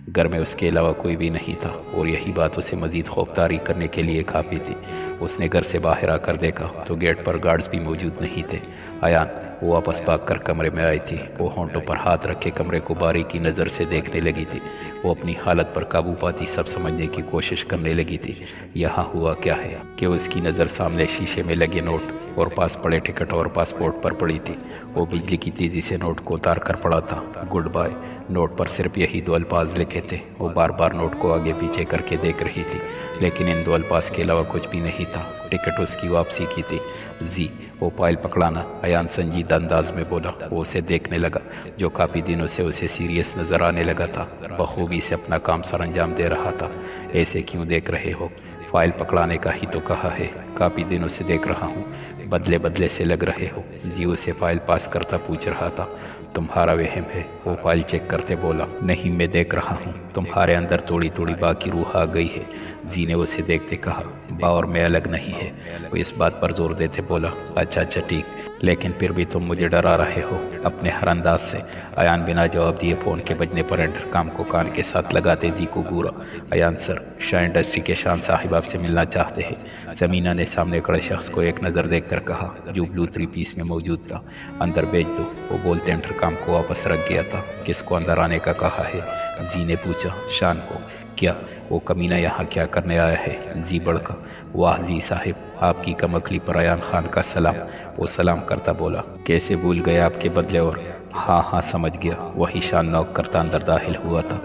گھر میں اس کے علاوہ کوئی بھی نہیں تھا اور یہی بات اسے مزید خوفداری کرنے کے لیے کافی تھی۔ اس نے گھر سے باہر آ کر دیکھا تو گیٹ پر گارڈز بھی موجود نہیں تھے۔ ایان وہ واپس بھاگ کر کمرے میں آئی تھی۔ وہ ہونٹوں پر ہاتھ رکھے کمرے کو باریکی نظر سے دیکھنے لگی تھی۔ وہ اپنی حالت پر قابو پاتی سب سمجھنے کی کوشش کرنے لگی تھی۔ یہاں ہوا کیا ہے کہ اس کی نظر سامنے شیشے میں لگے نوٹ اور پاس پڑے ٹکٹ اور پاسپورٹ پر پڑی تھی۔ وہ بجلی کی تیزی سے نوٹ کو اتار کر پڑا تھا، گڈ بائے۔ نوٹ پر صرف یہی دو الفاظ لکھے تھے۔ وہ بار بار نوٹ کو آگے پیچھے کر کے دیکھ رہی تھی، لیکن ان دو الفاظ کے علاوہ کچھ بھی نہیں تھا۔ ٹکٹ اس کی واپسی کی تھی۔ زی وہ فائل پکڑانا، ایان سنجیدہ انداز میں بولا۔ وہ اسے دیکھنے لگا جو کافی دنوں سے اسے سیریس نظر آنے لگا تھا، بخوبی سے اپنا کام سر انجام دے رہا تھا۔ ایسے کیوں دیکھ رہے ہو؟ فائل پکڑانے کا ہی تو کہا ہے، کافی دنوں سے دیکھ رہا ہوں، بدلے بدلے سے لگ رہے ہو۔ زی اسے فائل پاس کرتا پوچھ رہا تھا۔ تمہارا وہم ہے، وہ فائل چیک کرتے بولا۔ نہیں، میں دیکھ رہا ہوں، تمہارے اندر تھوڑی تھوڑی باقی روح آ گئی ہے۔ زی نے اسے دیکھتے کہا۔ با اور میں الگ نہیں ہے، وہ اس بات پر زور دیتے بولا۔ اچھا ٹھیک، لیکن پھر بھی تم مجھے ڈرا رہے ہو اپنے ہر انداز سے۔ ایان بنا جواب دیے فون کے بجنے پر انٹرکام کو کان کے ساتھ لگاتے زی کو گورا۔ ایان سر، شاہ انڈسٹری کے شان صاحب آپ سے ملنا چاہتے ہیں۔ زمینہ نے سامنے کھڑے شخص کو ایک نظر دیکھ کر کہا جو بلو 3 پیس میں موجود تھا۔ اندر بھیج دو، وہ بولتے انٹرکام کو واپس رکھ گیا تھا۔ کس کو اندر آنے کا کہا ہے؟ زی نے پوچھا۔ شان کو۔ کیا وہ کمینہ یہاں کیا کرنے آیا ہے؟ زی بڑکا۔ واہ زی صاحب، آپ کی کم عقلی پر ایان خان کا سلام۔ وہ سلام کرتا بولا۔ کیسے بھول گئے آپ کے بدلے اور؟ ہاں سمجھ گیا۔ وہی شان نوک کرتا اندر داخل ہوا تھا۔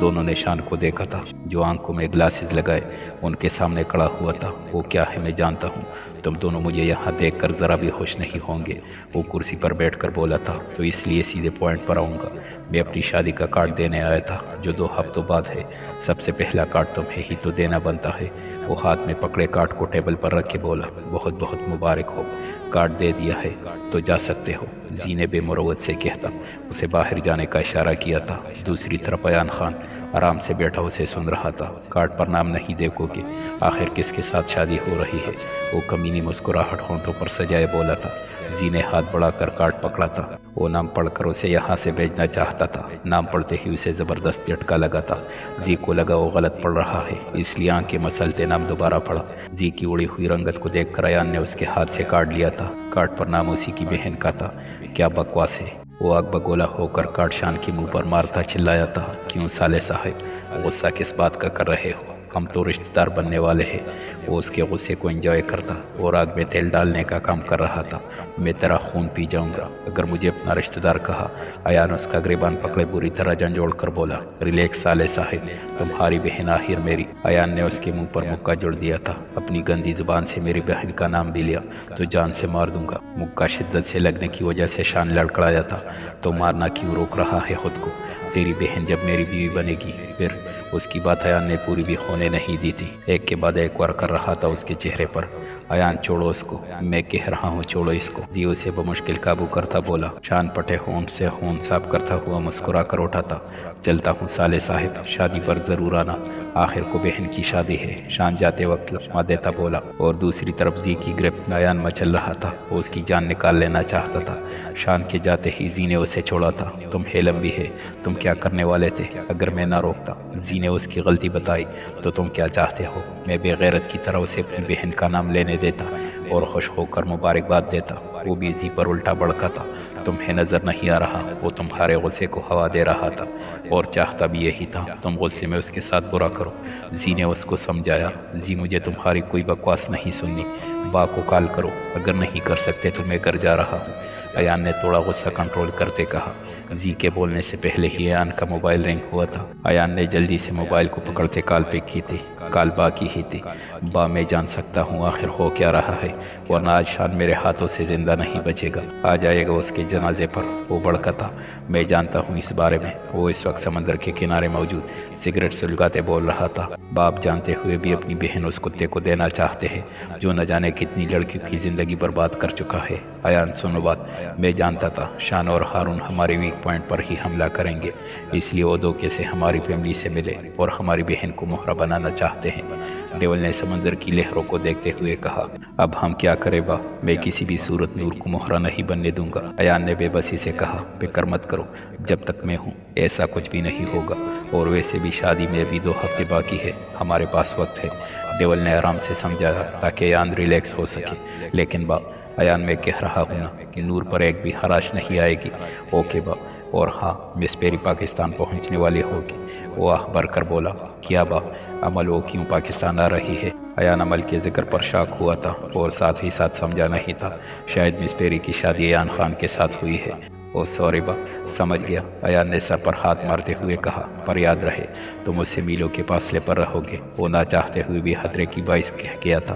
دونوں نے شان کو دیکھا تھا جو آنکھوں میں گلاسز لگائے ان کے سامنے کھڑا ہوا تھا۔ وہ کیا ہے میں جانتا ہوں، تم دونوں مجھے یہاں دیکھ کر ذرا بھی خوش نہیں ہوں گے، وہ کرسی پر بیٹھ کر بولا تھا۔ تو اس لیے سیدھے پوائنٹ پر آؤں گا۔ میں اپنی شادی کا کارڈ دینے آیا تھا جو 2 ہفتوں بعد ہے۔ سب سے پہلا کارڈ تمہیں ہی تو دینا بنتا ہے۔ وہ ہاتھ میں پکڑے کارڈ کو ٹیبل پر رکھ کے بولا۔ بہت بہت مبارک ہو، کارڈ دے دیا ہے تو جا سکتے ہو، زی نے بے مروت سے کہتا اسے باہر جانے کا اشارہ کیا تھا۔ دوسری طرف ایان خان آرام سے بیٹھا اسے سن رہا تھا۔ کارڈ پر نام نہیں دیکھو گے، آخر کس کے ساتھ شادی ہو رہی ہے؟ وہ کمینی مسکراہٹ ہونٹوں پر سجائے بولا تھا۔ زی نے ہاتھ بڑھا کر کارڈ پکڑا تھا۔ وہ نام پڑھ کر اسے یہاں سے بھیجنا چاہتا تھا۔ نام پڑھتے ہی اسے زبردست جھٹکا لگا تھا۔ زی کو لگا وہ غلط پڑھ رہا ہے، اس لیے آنکھیں مسلتے نام دوبارہ پڑھا۔ زی کی اڑی ہوئی رنگت کو دیکھ کر ایان نے اس کے ہاتھ سے کارڈ لیا تھا۔ کارڈ پر نام اسی کی بہن کا تھا۔ کیا بکواس ہے! وہ آگ بگولا ہو کر کارڈ شان کے منہ پر مارتا چلایا تھا۔ کیوں سالے صاحب، غصہ کس بات کا کر رہے ہو؟ ہم تو رشتہ دار بننے والے ہیں۔ وہ اس کے غصے کو انجوائے کرتا اور آگ میں تیل ڈالنے کا کام کر رہا تھا۔ میں تیرا خون پی جاؤں گا اگر مجھے اپنا رشتہ دار کہا۔ ایان اس کا گریبان پکڑے بری طرح جھنجھوڑ کر بولا۔ ریلیکس سالے صاحب، تمہاری بہن آخر میری۔ ایان نے اس کے منہ پر مکہ جوڑ دیا تھا۔ اپنی گندی زبان سے میری بہن کا نام بھی لیا تو جان سے مار دوں گا۔ مکہ شدت سے لگنے کی وجہ سے شان لڑکھڑایا تھا۔ تو مارنا کیوں روک رہا ہے خود کو؟ تیری بہن جب میری بیوی بنے گی پھر؟ اس کی بات ایان نے پوری بھی ہونے نہیں دی تھی۔ ایک کے بعد ایک وار کر رہا تھا اس کے چہرے پر۔ ایان چھوڑو اس کو، میں کہہ رہا ہوں چھوڑو اس کو، زی اسے بمشکل قابو کرتا بولا۔ شان پٹے ہونٹ سے خون صاف کرتا ہوا مسکرا کر اٹھا تھا۔ چلتا ہوں سالے صاحب، شادی پر ضرور آنا، آخر کو بہن کی شادی ہے، شان جاتے وقت لقمہ دیتا بولا۔ اور دوسری طرف زی کی گرفت میں ایان مچل رہا تھا، وہ اس کی جان نکال لینا چاہتا تھا۔ شان کے جاتے ہی زی نے اسے چھوڑا تھا۔ تم ہیلم بھی ہے، تم کیا کرنے والے تھے اگر میں نہ روکتا؟ زی نے اس کی غلطی بتائی۔ تو تم کیا چاہتے ہو؟ میں بے غیرت کی طرح اسے اپنی بہن کا نام لینے دیتا اور خوش ہو کر مبارکباد دیتا۔ وہ بھی زی پر الٹا بڑکا تھا۔ تمہیں نظر نہیں آ رہا وہ تمہارے غصے کو ہوا دے رہا تھا اور چاہتا بھی یہی تھا تم غصے میں اس کے ساتھ برا کرو۔ زی نے اس کو سمجھایا۔ زی مجھے تمہاری کوئی بکواس نہیں سننی، با کو کال کرو، اگر نہیں کر سکتے تو میں گھر جا رہا ہوں، ایان نے تھوڑا غصہ کنٹرول کرتے کہا۔ زی کے بولنے سے پہلے ہی ایان کا موبائل رنگ ہوا تھا۔ ایان نے جلدی سے موبائل کو پکڑتے کال پک کی تھی۔ کال با کی ہی تھی۔ با میں جان سکتا ہوں آخر ہو کیا رہا ہے، ورنہ آج شان میرے ہاتھوں سے زندہ نہیں بچے گا، آ جائے گا اس کے جنازے پر۔ وہ بڑکا تھا۔ میں جانتا ہوں اس بارے میں۔ وہ اس وقت سمندر کے کنارے موجود سگریٹ سلگاتے بول رہا تھا۔ باپ جانتے ہوئے بھی اپنی بہن اس کتے کو دینا چاہتے ہیں جو نہ جانے کتنی لڑکیوں کی زندگی برباد کر چکا ہے۔ ایان سنو بات، میں جانتا تھا شان اور ہارون ہمارے ویک ایک پوائنٹ پر ہی حملہ کریں گے، اس لیے وہ دھوکے سے ہماری فیملی سے ملے اور ہماری بہن کو مہرہ بنانا چاہتے ہیں۔ ڈیول نے سمندر کی لہروں کو دیکھتے ہوئے کہا، اب ہم کیا کریں با، میں کسی بھی صورت نور کو مہرہ نہیں بننے دوں گا۔ ایان نے بے بسی سے کہا، فکر مت کرو، جب تک میں ہوں ایسا کچھ بھی نہیں ہوگا، اور ویسے بھی شادی میں ابھی 2 ہفتے باقی ہے، ہمارے پاس وقت ہے۔ ڈیول نے آرام سے سمجھایا تاکہ ایان ریلیکس ہو سکے، لیکن با ایان میں کہہ رہا ہوں نا کہ نور پر ایک بھی خراش نہیں آئے گی۔ اوکے با، اور ہاں مس پیری پاکستان پہنچنے والی ہوگی۔ وہ آہ بھر کر بولا، کیا با، عمل وہ کیوں پاکستان آ رہی ہے؟ ایان عمل کے ذکر پر شاک ہوا تھا اور ساتھ ہی ساتھ سمجھا نہیں تھا، شاید مس پیری کی شادی ایان خان کے ساتھ ہوئی ہے۔ او سوری با، سمجھ گیا، ایان نے سر پر ہاتھ مارتے ہوئے کہا، پر یاد رہے تم مجھ سے میلوں کے فاصلے پر رہو گے۔ وہ نہ چاہتے ہوئے بھی خطرے کی باعث کہہ گیا تھا،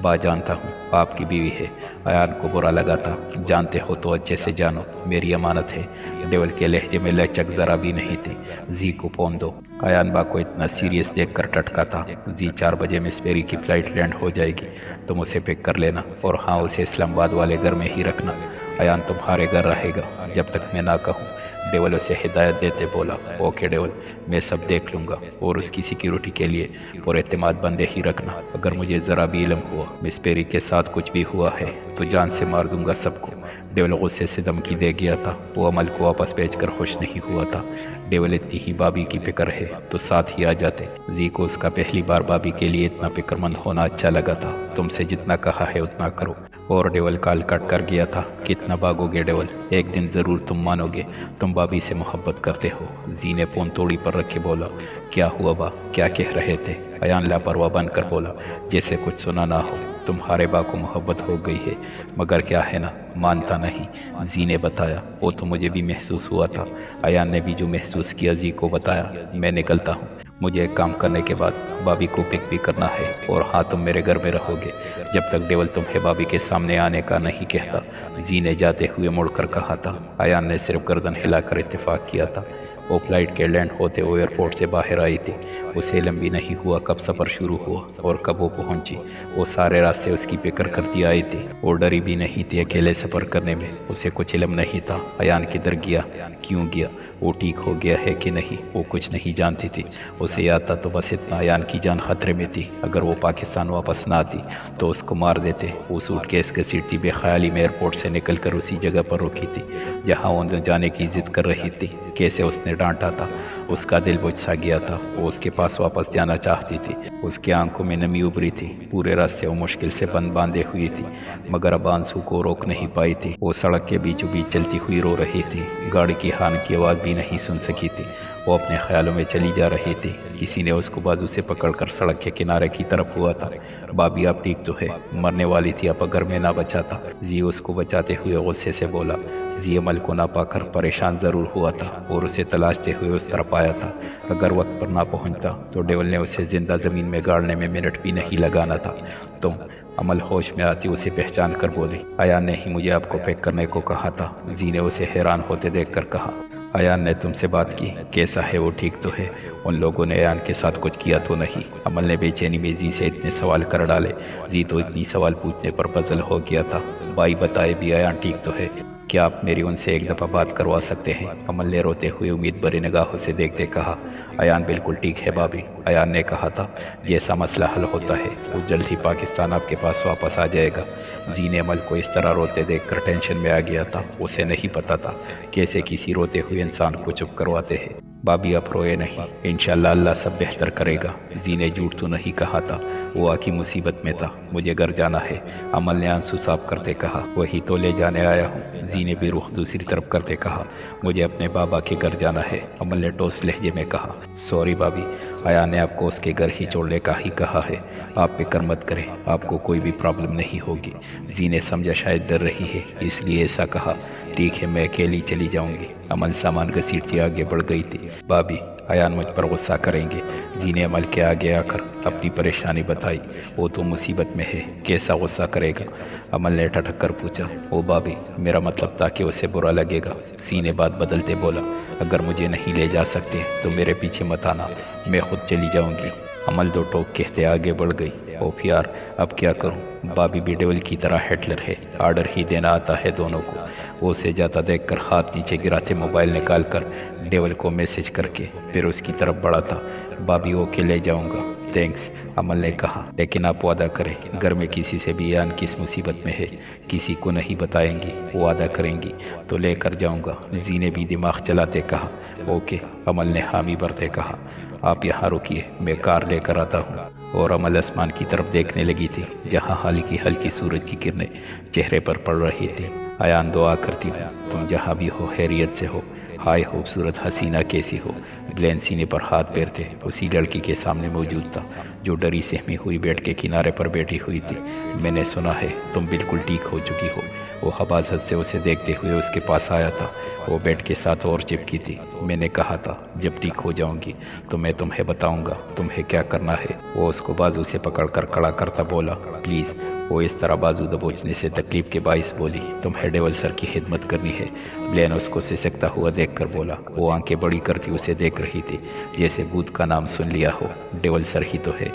با جانتا ہوں آپ کی بیوی ہے۔ ایان کو برا لگا تھا، جانتے ہو تو اچھے سے جانو، میری امانت ہے۔ ڈیول کے لہجے میں لچک ذرا بھی نہیں تھی۔ زی کو فون دو۔ ایان با کو اتنا سیریس دیکھ کر ٹٹکا تھا۔ زی 4 بجے مس پیری کی فلائٹ لینڈ ہو جائے گی، تم اسے پک کر لینا، اور ہاں اسے اسلام آباد والے گھر میں ہی رکھنا۔ ایان تمہارے گھر رہے گا جب تک میں نہ کہوں۔ ڈیول اسے ہدایت دیتے بولا، اوکے ڈیول، میں سب دیکھ لوں گا، اور اس کی سیکیورٹی کے لیے پر اعتماد بندے ہی رکھنا۔ اگر مجھے ذرا بھی علم ہوا مس پیری کے ساتھ کچھ بھی ہوا ہے تو جان سے مار دوں گا سب کو۔ ڈیول غصے سے دھمکی دے گیا تھا، وہ عمل کو واپس بھیج کر خوش نہیں ہوا تھا۔ ڈیول اتنی ہی بابی کی فکر ہے تو ساتھ ہی آ جاتے۔ زی کو اس کا پہلی بار بابی کے لیے اتنا فکر مند ہونا اچھا لگا تھا۔ تم سے جتنا کہا ہے اتنا کرو۔ اور ڈیول کال کٹ کر گیا تھا، کتنا بھاگو گے ڈیول، ایک دن ضرور تم مانو گے، تم بابی سے محبت کرتے ہو۔ زی نے فون توڑی پر رکھے بولا، کیا ہوا با، کیا کہہ رہے تھے؟ ایان لاپرواہ بن کر بولا، جیسے کچھ سنا نہ ہو، تمہارے با کو محبت ہو گئی ہے، مگر کیا ہے نا، مانتا نہیں۔ زی نے بتایا، وہ تو مجھے بھی محسوس ہوا تھا۔ ایان نے بھی جو محسوس کیا زی کو بتایا۔ میں نکلتا ہوں، مجھے ایک کام کرنے کے بعد بابی کو پک بھی کرنا ہے، اور ہاں تم میرے گھر میں رہو گے جب تک ڈیول تمہیں بابی کے سامنے آنے کا نہیں کہتا۔ زی نے جاتے ہوئے مڑ کر کہا تھا۔ ایان نے صرف گردن ہلا کر اتفاق کیا تھا۔ وہ فلائٹ کے لینڈ ہوتے ہوئے ایئرپورٹ سے باہر آئی تھی۔ اسے علم بھی نہیں ہوا کب سفر شروع ہوا اور کب وہ پہنچی۔ وہ سارے راستے اس کی فکر کرتی آئی تھی، وہ ڈری بھی نہیں تھی اکیلے سفر کرنے میں، اسے کچھ علم نہیں تھا ایان کدھر گیا، کیوں گیا، وہ ٹھیک ہو گیا ہے کہ نہیں، وہ کچھ نہیں جانتی تھی۔ اسے یاد تھا تو بس اتنا، ایان کی جان خطرے میں تھی، اگر وہ پاکستان واپس نہ آتی تو اس کو مار دیتے۔ وہ سوٹ کیس گھسیٹتی بے خیالی میں ایئرپورٹ سے نکل کر اسی جگہ پر رکی تھی جہاں وہ جانے کی ضد کر رہی تھی۔ کیسے اس نے ڈانٹا تھا، اس کا دل بجھ سا گیا تھا، وہ اس کے پاس واپس جانا چاہتی تھی۔ اس کی آنکھوں میں نمی ابری تھی، پورے راستے وہ مشکل سے بند باندھے ہوئی تھی، مگر اب آنسو کو روک نہیں پائی تھی۔ وہ سڑک کے بیچوں بیچ چلتی ہوئی رو رہی تھی، گاڑی کی ہارن کی آواز بھی نہیں سن سکی تھی، وہ اپنے خیالوں میں چلی جا رہی تھی۔ کسی نے اس کو بازو سے پکڑ کر سڑک کے کنارے کی طرف ہوا تھا۔ بابی آپ ٹھیک تو ہے، مرنے والی تھی، اب اگر میں نہ بچاتا۔ زی اس کو بچاتے ہوئے غصے سے بولا۔ زی عمل کو نہ پا کر پریشان ضرور ہوا تھا اور اسے تلاشتے ہوئے اس طرف آیا تھا۔ اگر وقت پر نہ پہنچتا تو ڈیول نے اسے زندہ زمین میں گاڑنے میں منٹ بھی نہیں لگانا تھا۔ تم، عمل ہوش میں آتی اسے پہچان کر بولی، ایان نے ہی مجھے آپ کو پیک کرنے کو کہا تھا۔ زی نے اسے حیران ہوتے دیکھ کر کہا، ایان نے تم سے بات کی، کیسا ہے وہ، ٹھیک تو ہے؟ ان لوگوں نے ایان کے ساتھ کچھ کیا تو نہیں؟ عمل نے بے چینی میں زی سے اتنے سوال کر ڈالے، زی تو اتنی سوال پوچھنے پر پزل ہو گیا تھا۔ بھائی بتائے بھی ایان ٹھیک تو ہے؟ کیا آپ میری ان سے ایک دفعہ بات کروا سکتے ہیں؟ عمل نے روتے ہوئے امید بھری نگاہوں سے دیکھتے کہا، ایان بالکل ٹھیک ہے بابی، ایان نے کہا تھا جیسا مسئلہ حل ہوتا ہے وہ جلد ہی پاکستان آپ کے پاس واپس آ جائے گا۔ زی نے عمل کو اس طرح روتے دیکھ کر ٹینشن میں آ گیا تھا، اسے نہیں پتا تھا کیسے کسی روتے ہوئے انسان کو چپ کرواتے ہیں۔ بابی آپ روئے نہیں، انشاءاللہ اللہ سب بہتر کرے گا۔ زی نے جھوٹ تو نہیں کہا تھا، وہ آ کی مصیبت میں تھا، مجھے گھر جانا ہے۔ عمل نے آنسو صاف کرتے کہا، وہی تو لے جانے آیا ہوں۔ زی نے بھی رخ دوسری طرف کرتے کہا، مجھے اپنے بابا کے گھر جانا ہے۔ عمل نے ٹوس لہجے میں کہا، سوری بابی، ایان نے آپ کو اس کے گھر ہی چھوڑنے کا ہی کہا ہے، آپ فکر مت کریں، آپ کو کوئی بھی پرابلم نہیں ہوگی۔ زی نے سمجھا شاید ڈر رہی ہے اس لیے ایسا کہا، ٹھیک ہے میں اکیلی چلی جاؤں گی۔ عمل سامان گھسیٹتی آگے بڑھ گئی تھی۔ بابی، ایان مجھ پر غصہ کریں گے۔ زی نے عمل کے آگے آ کر اپنی پریشانی بتائی، وہ تو مصیبت میں ہے، کیسا غصہ کرے گا؟ عمل نے ٹھٹک کر پوچھا، او بابی، میرا مطلب تھا کہ اسے برا لگے گا۔ زی نے بات بدلتے بولا، اگر مجھے نہیں لے جا سکتے تو میرے پیچھے مت آنا، میں خود چلی جاؤں گی۔ عمل دو ٹوک کہتے آگے بڑھ گئی۔ اوف یار اب کیا کروں، بابی بھی ڈیول کی طرح ہٹلر ہے، آرڈر ہی دینا آتا ہے دونوں کو۔ وہ اسے جاتا دیکھ کر ہاتھ نیچے گراتے موبائل نکال کر ڈیول کو میسج کر کے پھر اس کی طرف بڑھا تھا۔ بابی اوکے لے جاؤں گا، تھینکس عمل نے کہا، لیکن آپ وعدہ کریں گھر میں کسی سے بھی ایان کس مصیبت میں ہے کسی کو نہیں بتائیں گی، وعدہ کریں گی تو لے کر جاؤں گا۔ زی نے بھی دماغ چلاتے کہا اوکے، عمل نے حامی بھرتے کہا آپ یہاں رکیے میں کار لے کر آتا ہوں۔ اور عمل آسمان کی طرف دیکھنے لگی تھی جہاں ہلکی ہلکی سورج کی کرنیں چہرے پر پڑ رہی تھی۔ ایان دعا کرتی ہوں تم جہاں بھی ہو خیریت سے ہو، ہائے خوبصورت حسینہ کیسی ہو۔ بلین سینے پر ہاتھ پھیرتے اسی لڑکی کے سامنے موجود تھا جو ڈری سہمی ہوئی بیٹھ کے کنارے پر بیٹھی ہوئی تھی۔ میں نے سنا ہے تم بالکل ٹھیک ہو چکی ہو۔ وہ حباظت سے اسے دیکھتے ہوئے اس کے پاس آیا تھا، وہ بیڈ کے ساتھ اور چپکی تھی۔ میں نے کہا تھا جب ٹھیک ہو جاؤں گی تو میں تمہیں بتاؤں گا تمہیں کیا کرنا ہے۔ وہ اس کو بازو سے پکڑ کر کھڑا کرتا بولا پلیز۔ وہ اس طرح بازو دبوچنے سے تکلیف کے باعث بولی تمہیں ڈیول سر کی خدمت کرنی ہے۔ بلین اس کو سسکتا ہوا دیکھ کر بولا۔ وہ آنکھیں بڑی کرتی اسے دیکھ رہی تھی جیسے بھوت کا نام سن لیا ہو۔ ڈیول سر ہی تو ہے،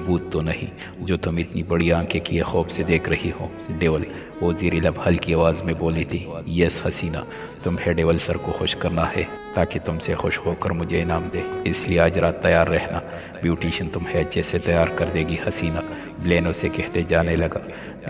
بھوت تو نہیں جو تم اتنی بڑی آنکھیں کیے خوف سے دیکھ رہی ہو۔ ڈیول وہ زیر لب ہلکی آواز میں بولی تھی یس حسینہ، تمہیں ڈیول سر کو خوش کرنا ہے تاکہ تم سے خوش ہو کر مجھے انعام دے، اس لیے آج رات تیار رہنا، بیوٹیشن تمہیں اچھے سے تیار کر دے گی حسینہ۔ بلین اسے کہتے جانے لگا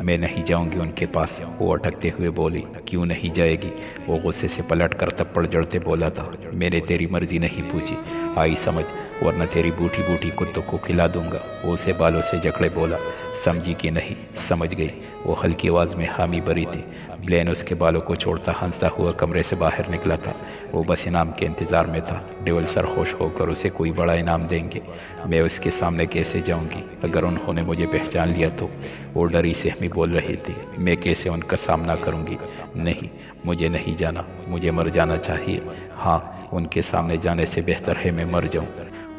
میں نہیں جاؤں گی ان کے پاس۔ وہ اٹکتے ہوئے بولی کیوں نہیں جائے گی؟ وہ غصے سے پلٹ کر تپڑ جڑتے بولا تھا میں نے تیری مرضی نہیں پوچھی، آئی سمجھ ورنہ تیری بوٹی بوٹی کتوں کو کھلا دوں گا۔ وہ اسے بالوں سے جکڑے بولا سمجھی کہ نہیں؟ سمجھ گئی۔ وہ ہلکی آواز میں حامی بھری تھی۔ بلین اس کے بالوں کو چھوڑتا ہنستا ہوا کمرے سے باہر نکلا تھا۔ وہ بس انعام کے انتظار میں تھا، ڈیول سر خوش ہو کر اسے کوئی بڑا انعام دیں گے۔ میں اس کے سامنے کیسے جاؤں گی اگر انہوں نے مجھے پہچان لیا تو؟ وہ ڈری سہمی بول رہی تھی میں کیسے ان کا سامنا کروں گی؟ نہیں مجھے نہیں جانا، مجھے مر جانا چاہیے۔ ہاں ان کے سامنے جانے سے بہتر ہے میں مر جاؤں۔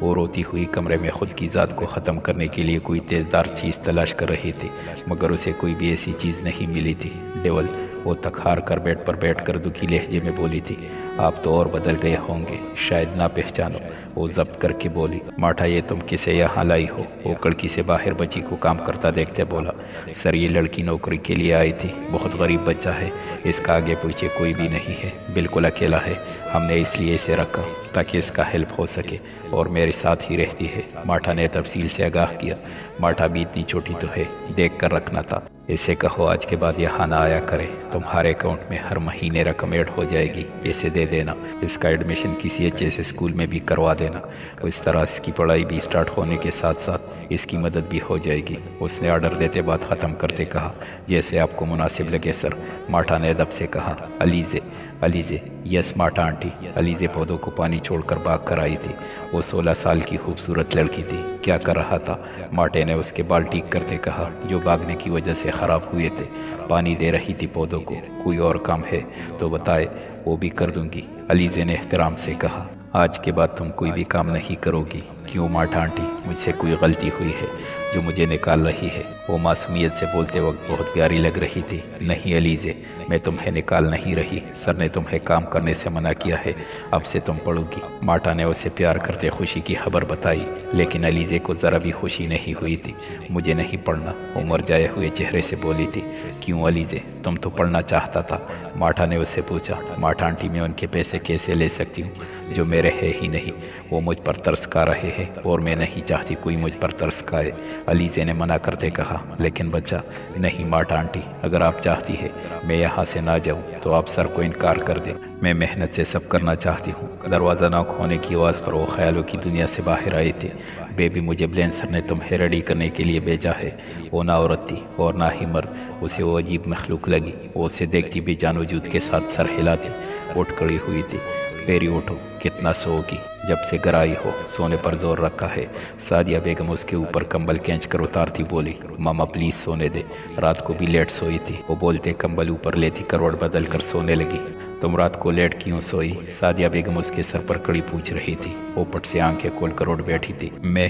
وہ روتی ہوئی کمرے میں خود کی ذات کو ختم کرنے کے لیے کوئی تیزدار چیز تلاش کر رہی تھی مگر اسے کوئی بھی ایسی چیز نہیں ملی تھی۔ ڈیول وہ تک ہار کر بیڈ پر بیٹھ کر دکھی لہجے میں بولی تھی آپ تو اور بدل گئے ہوں گے، شاید نہ پہچانو۔ وہ ضبط کر کے بولی ماٹھا یہ تم کسے یہاں لائی ہو؟ وہ کڑکی سے باہر بچی کو کام کرتا دیکھتے بولا سر یہ لڑکی نوکری کے لیے آئی تھی، بہت غریب بچہ ہے، اس کا آگے پیچھے کوئی بھی نہیں ہے، بالکل اکیلا ہے، ہم نے اس لیے اسے رکھا تاکہ اس کا ہیلپ ہو سکے اور میرے ساتھ ہی رہتی ہے۔ ماٹھا نے تفصیل سے آگاہ کیا۔ ماٹھا بھی اتنی چھوٹی تو ہے، دیکھ کر رکھنا تھا، اسے کہو آج کے بعد یہاں نہ آیا کرے، تمہارے اکاؤنٹ میں ہر مہینے رقم ایڈ ہو جائے گی، اسے دے دینا، اس کا ایڈمیشن کسی اچھے سے اسکول میں بھی کروا دینا، اس طرح اس کی پڑھائی بھی سٹارٹ ہونے کے ساتھ ساتھ اس کی مدد بھی ہو جائے گی۔ اس نے آرڈر دیتے بات ختم کرتے کہا جیسے آپ کو مناسب لگے سر۔ ماٹھا نے ادب سے کہا علیزے علیزے یس ماٹھا آنٹی۔ علیزے پودوں کو پانی چھوڑ کر بھاگ کر آئی تھی، وہ 16 سال کی خوبصورت لڑکی تھی۔ کیا کر رہا تھا؟ ماٹے نے اس کے بال ٹھیک کرتے کہا جو بھاگنے کی وجہ سے خراب ہوئے تھے۔ پانی دے رہی تھی پودوں کو، کوئی اور کام ہے تو بتائے وہ بھی کر دوں گی، علیزے نے احترام سے کہا۔ آج کے بعد تم کوئی بھی کام نہیں کرو گی۔ کیوں ماٹھا آنٹی؟ مجھ سے کوئی غلطی ہوئی ہے جو مجھے نکال رہی ہے؟ وہ معصومیت سے بولتے وقت بہت پیاری لگ رہی تھی۔ نہیں علیزے میں تمہیں نکال نہیں رہی، سر نے تمہیں کام کرنے سے منع کیا ہے، اب سے تم پڑھو گی۔ ماٹھا نے اسے پیار کرتے خوشی کی خبر بتائی لیکن علیزے کو ذرا بھی خوشی نہیں ہوئی تھی۔ مجھے نہیں پڑھنا، وہ مر جائے ہوئے چہرے سے بولی تھی۔ کیوں علیزے تم تو پڑھنا چاہتا تھا؟ ماٹھا نے اسے پوچھا۔ ماٹھا آنٹی میں ان کے پیسے کیسے لے سکتی ہوں جو میرے ہے ہی نہیں؟ وہ مجھ پر ترس کھا رہے ہیں اور میں نہیں چاہتی کوئی مجھ پر ترس کھائے، علیزے نے منع کرتے کہا۔ لیکن بچہ نہیں ماٹھا آنٹی، اگر آپ چاہتی ہے میں یہاں سے نہ جاؤں تو آپ سر کو انکار کر دیں، میں محنت سے سب کرنا چاہتی ہوں۔ دروازہ ناک ہونے کی آواز پر وہ خیالوں کی دنیا سے باہر آئے تھے۔ بیبی مجھے بلین سر نے تمہیں ریڈی کرنے کے لیے بھیجا ہے۔ وہ نہ عورت تھی اور نہ ہی مرد، اسے وہ عجیب مخلوق لگی۔ وہ اسے دیکھتی بھی جان وجود کے ساتھ سر ہلاتی، اٹھ کھڑی ہوئی تھی۔ پیری اٹھو، کتنا سوگی؟ جب سے گھر آئی ہو سونے پر زور رکھا ہے۔ سعدیہ بیگم اس کے اوپر کمبل کھینچ کر اتارتی بولی ماما پلیز سونے دے، رات کو بھی لیٹ سوئی تھی۔ وہ بولتے کمبل اوپر لیتی کروٹ بدل کر سونے لگی۔ تم رات کو لیٹ کیوں سوئی؟ سعدیہ بیگم اس کے سر پر کڑی پوچھ رہی تھی۔ وہ پٹ سے آنکھیں کھول کر اٹھ بیٹھی تھی۔ میں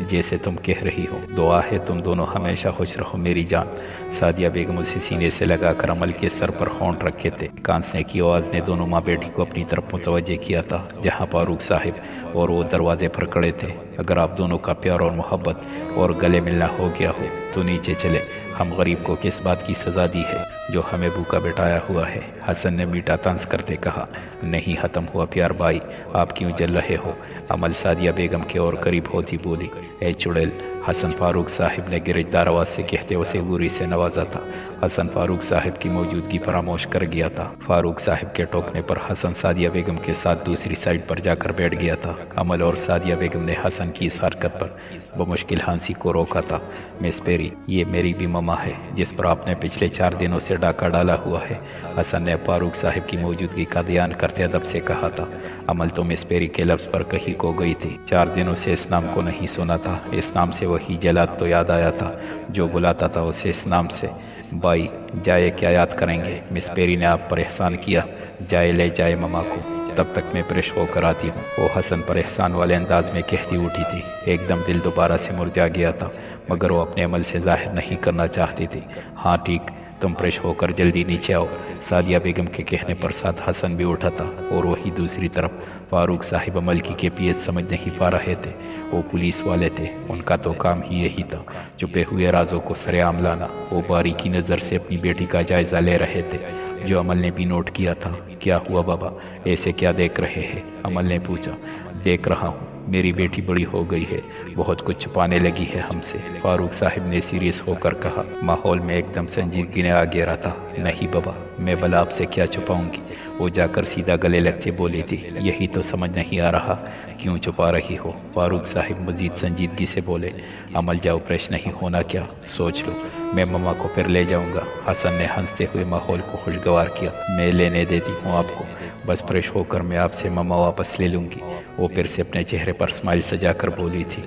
جیسے تم کہہ رہی ہو، دعا ہے تم دونوں ہمیشہ خوش رہو میری جان۔ سعدیہ بیگم اسے سینے سے لگا کر عمل کے سر پر ہونٹ رکھے تھے۔ کانسنے کی آواز نے دونوں ماں بیٹی کو اپنی طرف متوجہ کیا تھا جہاں فاروق صاحب اور وہ دروازے پر کھڑے تھے۔ اگر آپ دونوں کا پیار اور محبت اور گلے ملنا ہو گیا ہو تو نیچے چلے، ہم غریب کو کس بات کی سزا دی ہے جو ہمیں بھوکا بٹھایا ہوا ہے؟ حسن نے میٹھا طنز کرتے کہا۔ نہیں ختم ہوا پیار بھائی، آپ کیوں جل رہے ہو؟ عمل سعدیہ بیگم کے اور قریب ہوتی بولی۔ اے چڑیل، حسن فاروق صاحب نے گرجدار آواز سے کہتے اسے گوری سے نوازا تھا۔ حسن فاروق صاحب کی موجودگی فراموش کر گیا تھا۔ فاروق صاحب کے ٹوکنے پر حسن سعدیہ بیگم کے ساتھ دوسری سائیڈ پر جا کر بیٹھ گیا تھا۔ عمل اور سعدیہ بیگم نے حسن کی اس حرکت پر بمشکل ہنسی کو روکا تھا۔ مس پیری، یہ میری بھی مما ہے جس پر آپ نے پچھلے 4 دنوں سے ڈاکہ ڈالا ہوا ہے، حسن نے فاروق صاحب کی موجودگی کا دھیان کرتے ادب سے کہا تھا۔ عمل تو مس پیری کے لفظ پر کہیں کو گئی تھی۔ 4 دنوں سے اس نام کو نہیں سنا تھا۔ اس نام سے وہی جلاد تو یاد آیا تھا جو بلاتا تھا اسے اس نام سے۔ بھائی جائے کیا یاد کریں گے؟ مس پیری نے آپ پر احسان کیا، جائے لے جائے مما کو، تب تک میں فریش ہو کر آتی ہوں، وہ حسن پر احسان والے انداز میں کہتی اٹھی تھی۔ ایک دم دل دوبارہ سے مرجھا گیا تھا مگر وہ اپنے عمل سے ظاہر نہیں کرنا چاہتی تھی۔ ہاں ٹھیک، تم فریش ہو کر جلدی نیچے آؤ۔ سعدیہ بیگم کے کہنے پر ساتھ حسن بھی اٹھا تھا اور وہی دوسری طرف فاروق صاحب عمل کی کیفیت سمجھ نہیں پا رہے تھے۔ وہ پولیس والے تھے، ان کا تو کام ہی یہی تھا، چھپے ہوئے رازوں کو سر عام لانا۔ وہ باریکی نظر سے اپنی بیٹی کا جائزہ لے رہے تھے جو عمل نے بھی نوٹ کیا تھا۔ کیا ہوا بابا، ایسے کیا دیکھ رہے ہیں؟ عمل نے پوچھا۔ دیکھ رہا ہوں میری بیٹی بڑی ہو گئی ہے، بہت کچھ چھپانے لگی ہے ہم سے، فاروق صاحب نے سیریس ہو کر کہا۔ ماحول میں ایک دم سنجیدگی نے آ گیا تھا۔ نہیں بابا، میں بھلا آپ سے کیا چھپاؤں گی؟ وہ جا کر سیدھا گلے لگتے بولی تھی۔ یہی تو سمجھ نہیں آ رہا، کیوں چھپا رہی ہو؟ فاروق صاحب مزید سنجیدگی سے بولے۔ عمل جاؤ، فریش نہیں ہونا کیا؟ سوچ لو، میں مما کو پھر لے جاؤں گا۔ حسن نے ہنستے ہوئے ماحول کو خوشگوار کیا۔ میں لینے دیتی ہوں آپ کو، بس فریش ہو کر میں آپ سے مما واپس لے لوں گی۔ وہ پھر سے اپنے چہرے پر اسمائل سجا کر بولی تھی۔